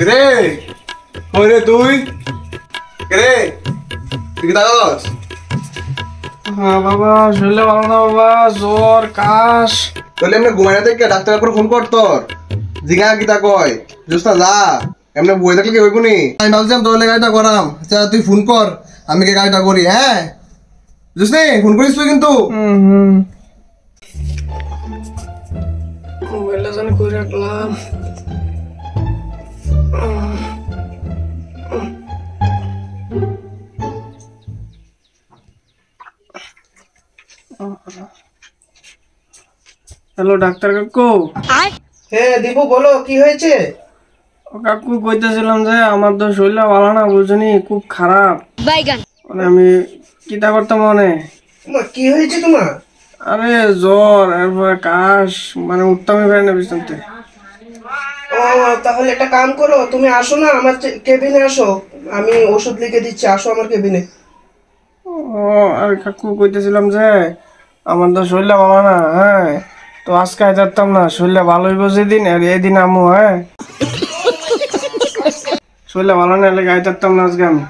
রে কই রে তুই রে তুই দাঁড়াস হ্যাঁ বাবা, শরীরে ভালো না বাবা, জ্বর কাশ। তাহলে এমনি ঘুমাইনা থেকে ডাক্তার করে ফোন কর তোর জিগা কিতা কয় জোস্তা যা এমনি বই থাকলে কি হইব নি আমি ভাবছিলাম তোর গাড়িটা করাম। আচ্ছা তুই ফোন কর, আমি কি গাড়িটা করি। হ্যাঁ জোসনি ফোন করিস তুই কিন্তু। মোবাইলটা জানি কই রাখলাম। হ্যালো ডাক্তার কাকু। হ্যাঁ দীপু বলো কি হয়েছে? ও কাকু কইতেছিলাম যে আমার তো শরীরটা ভালো না, বুঝনি, খুব খারাপ। মানে আমি কিতা করতাম মনে। তোমার কি হয়েছে তোমার? আরে জ্বর, এরপরে কাশ, মানে উঠতামই পারি না বিছানাতে। ও তাহলে একটা কাম করো, তুমি আসো না আমার কেবিনে আসো, আমি ওষুধ লিখে দিচ্ছি, আসো আমার কেবিনে। ও আর কাকু কইতেছিলাম যে আমার তো শরীরটা ভালো না। হ্যাঁ তো আজকে যাইতাম না, শরীরটা ভালো হইব যেদিন আর এদিন আমু। হ্যাঁ শরীরটা ভালো না হলে গায়ে যাইতাম না আজকে আমি।